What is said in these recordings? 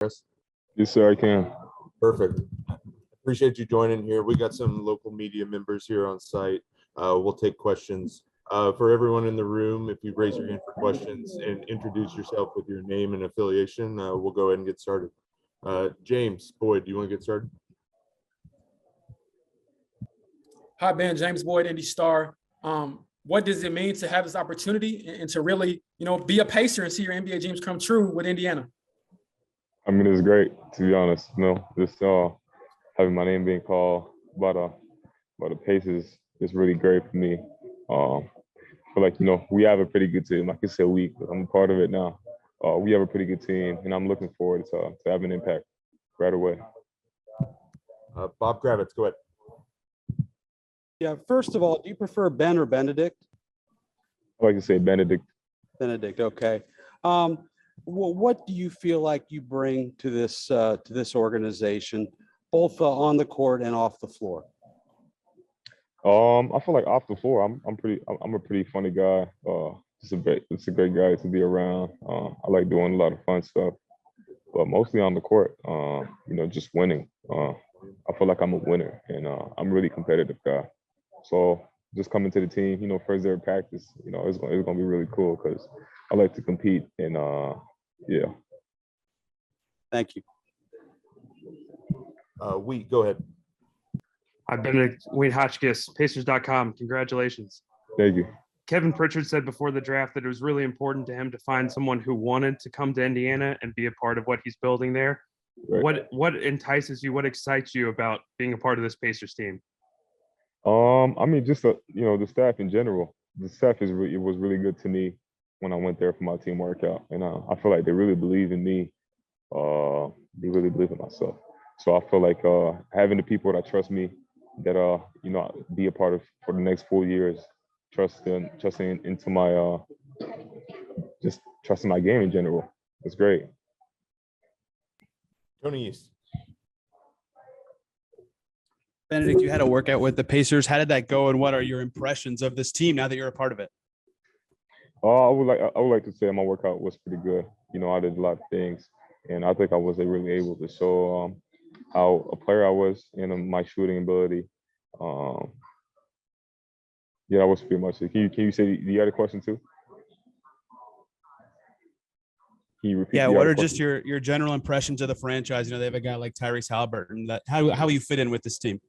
Chris? Yes, sir, I can. Perfect. Appreciate you joining here. We got some local media members here on site. We'll take questions. For everyone in the room, if you raise your hand for questions and introduce yourself with your name and affiliation, we'll go ahead and get started. James Boyd, do you want to get started? Hi, Ben. James Boyd, Indy Star. What does it mean to have this opportunity and to really, be a Pacer and see your NBA dreams come true with Indiana? I mean, it's great, to be honest. Just having my name being called by the Pacers is really great for me. I feel like, we have a pretty good team. Like I said, but I'm a part of it now. We have a pretty good team, and I'm looking forward to having an impact right away. Bob Kravitz, go ahead. Yeah, first of all, do you prefer Ben or Bennedict? I like to say Bennedict. Bennedict, okay. What do you feel like you bring to this organization, both on the court and off the floor? I feel like off the floor, I'm a pretty funny guy. It's a great guy to be around. I like doing a lot of fun stuff, but mostly on the court, just winning. I feel like I'm a winner, and I'm a really competitive guy. So just coming to the team, first day of practice, it's gonna be really cool because I like to compete, and yeah. Thank you. Go ahead. Hi, Bennedict Hotchkiss, Pacers.com. Congratulations. Thank you. Kevin Pritchard said before the draft that it was really important to him to find someone who wanted to come to Indiana and be a part of what he's building there. Right. What entices you? What excites you about being a part of this Pacers team? I mean, just the staff in general. The staff it was really good to me when I went there for my team workout, and I feel like they really believe in me. They really believe in myself. So I feel like having the people that trust me, that be a part of for the next 4 years, trusting into my just trusting my game in general. It's great. Tony East. Bennedict, you had a workout with the Pacers. How did that go, and what are your impressions of this team now that you're a part of it? I would like to say my workout was pretty good. I did a lot of things, and I think I was really able to show how a player I was and my shooting ability. Yeah, that was pretty much it. Can you say you had a question too? Can you repeat? Yeah, what are just your general impressions of the franchise? They have a guy like Tyrese Halliburton. How you fit in with this team?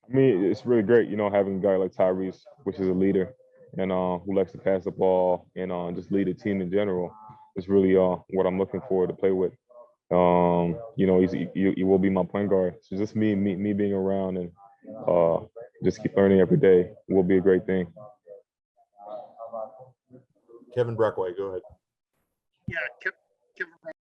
I mean, it's really great, having a guy like Tyrese, which is a leader and who likes to pass the ball and just lead a team in general. It's really what I'm looking forward to play with. He will be my point guard. So just me being around and just keep learning every day will be a great thing. Kevin Brockway, go ahead. Yeah, Kevin Brockway.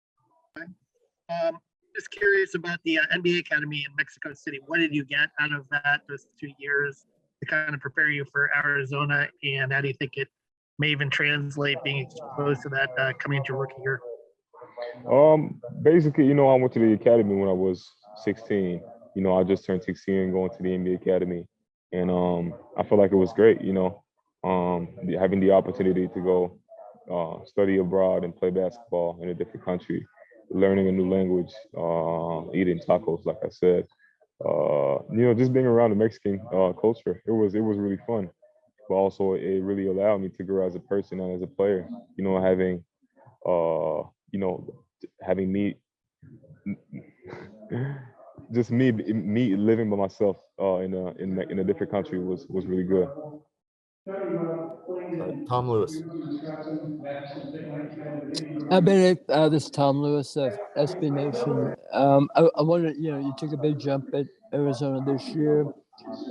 Just curious about the NBA Academy in Mexico City. What did you get out of those 2 years to kind of prepare you for Arizona? And how do you think it may even translate being exposed to that coming into your rookie year? Basically, I went to the academy when I was 16. I just turned 16 and going to the NBA Academy. And I feel like it was great, having the opportunity to go study abroad and play basketball in a different country, learning a new language, eating tacos, like I said. Just being around the Mexican culture, it was really fun. But also it really allowed me to grow as a person and as a player, having me just me living by myself in a different country was really good. Tom Lewis. Bennedict, this is Tom Lewis of SB Nation. I wondered, you took a big jump at Arizona this year,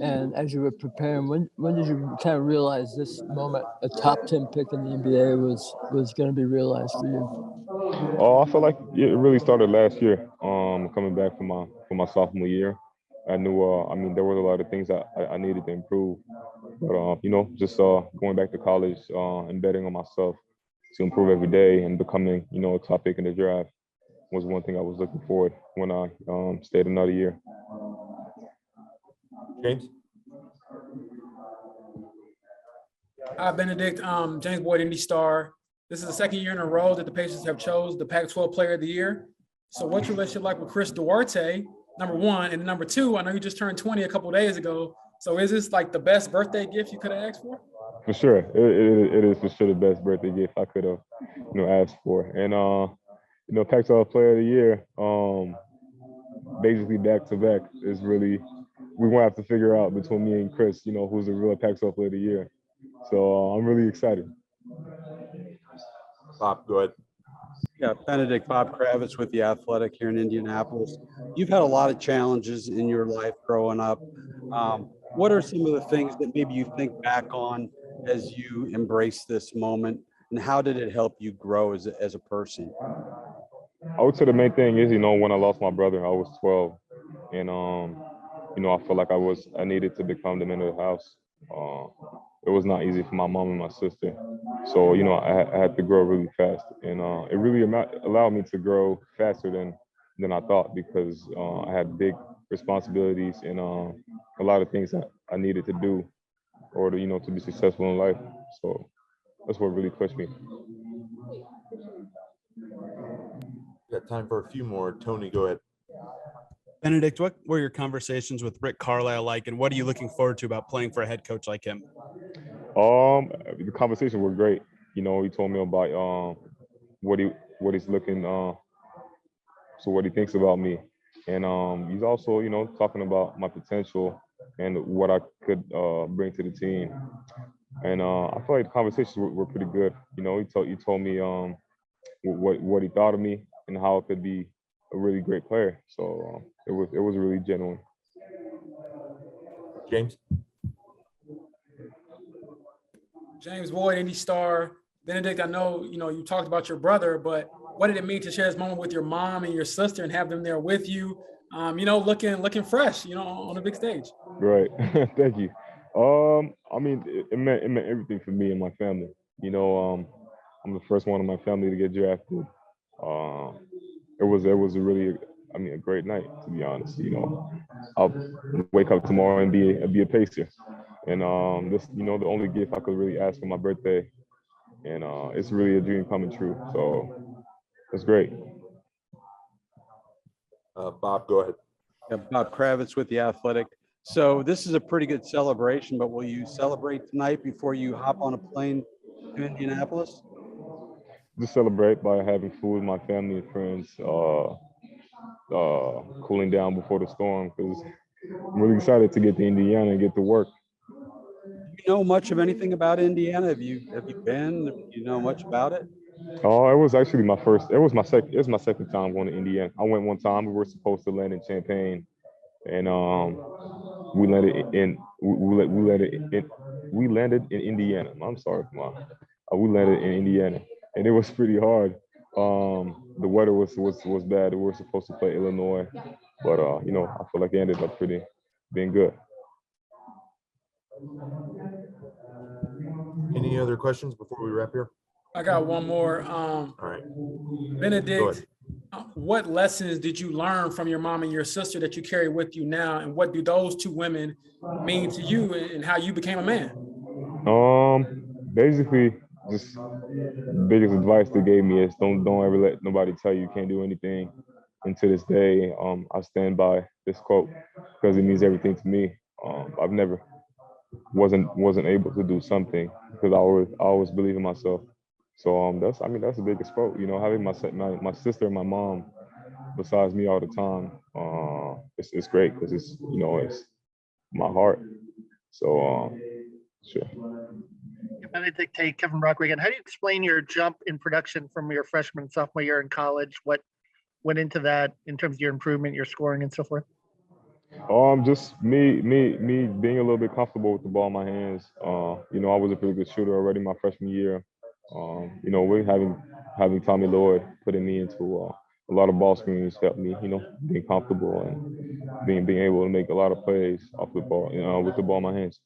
and as you were preparing, when did you kind of realize this moment, a top 10 pick in the NBA, was going to be realized for you? I feel like it really started last year. Coming back from my sophomore year, I knew. There was a lot of things that I needed to improve, but just going back to college and betting on myself to improve every day and becoming, a top pick in the draft was one thing I was looking forward when I stayed another year. James. Hi, Bennedict. James Boyd, Indy Star. This is the second year in a row that the Pacers have chose the Pac-12 Player of the Year. So what's your relationship like with Chris Duarte, number one? And number two, I know you just turned 20 a couple of days ago. So is this like the best birthday gift you could have asked for? For sure, it is for sure the best birthday gift I could have, asked for. And Pac-12 Player of the Year, basically back to back is really, we're gonna have to figure out between me and Chris, who's the real Pac-12 Player of the Year. So I'm really excited. Bob, go ahead. Yeah, Benedict, Bob Kravitz with The Athletic here in Indianapolis. You've had a lot of challenges in your life growing up. What are some of the things that maybe you think back on as you embrace this moment, and how did it help you grow as a person? I would say the main thing is, when I lost my brother, I was 12, and I felt like I needed to become the man of the house. It was not easy for my mom and my sister, so I had to grow really fast, and it really allowed me to grow faster than I thought, because I had big responsibilities and a lot of things that I needed to do in order, to be successful in life. So that's what really pushed me. Got time for a few more. Tony, go ahead. Benedict, what were your conversations with Rick Carlisle like, and what are you looking forward to about playing for a head coach like him? The conversations were great. He told me about what he's looking so what he thinks about me, and he's also talking about my potential and what I could bring to the team. And I feel like the conversations were pretty good. He told me what he thought of me and how I could be a really great player. So it was really genuine. James? James Boyd, Indy Star. Benedict, I know, you talked about your brother, but what did it mean to share this moment with your mom and your sister and have them there with you, looking fresh, on the big stage? Right. Thank you. It meant everything for me and my family. I'm the first one in my family to get drafted. It was a really, a great night, to be honest. I'll wake up tomorrow and be a Pacer, and this, the only gift I could really ask for my birthday, and it's really a dream coming true. So it's great. Bob, go ahead. Yeah, Bob Kravitz with The Athletic. So this is a pretty good celebration, but will you celebrate tonight before you hop on a plane to Indianapolis? Just celebrate by having food with my family and friends, cooling down before the storm, because I'm really excited to get to Indiana and get to work. Do you know much of anything about Indiana? Have you been? Do you know much about it? Oh, it was actually my first. It was my second time going to Indiana. I went one time. We were supposed to land in Champaign, and we landed in we landed in Indiana. I'm sorry, Mom. We landed in Indiana, and it was pretty hard. The weather was bad. We were supposed to play Illinois, but I feel like it ended up being good. Any other questions before we wrap here? I got one more. All right. Benedict, what lessons did you learn from your mom and your sister that you carry with you now? And what do those two women mean to you and how you became a man? Basically, just the biggest advice they gave me is don't ever let nobody tell you can't do anything. And to this day, I stand by this quote because it means everything to me. I've never wasn't able to do something because I always believe in myself. So that's the biggest quote. Having my sister and my mom besides me all the time, it's great because it's my heart. So sure. Benedict, hey, Kevin Brockway again. How do you explain your jump in production from your freshman and sophomore year in college? What went into that in terms of your improvement, your scoring, and so forth? Just me being a little bit comfortable with the ball in my hands. I was a pretty good shooter already my freshman year. We're having Tommy Lloyd putting me into a lot of ball screens helped me, being comfortable and being able to make a lot of plays off the ball, with the ball in my hands.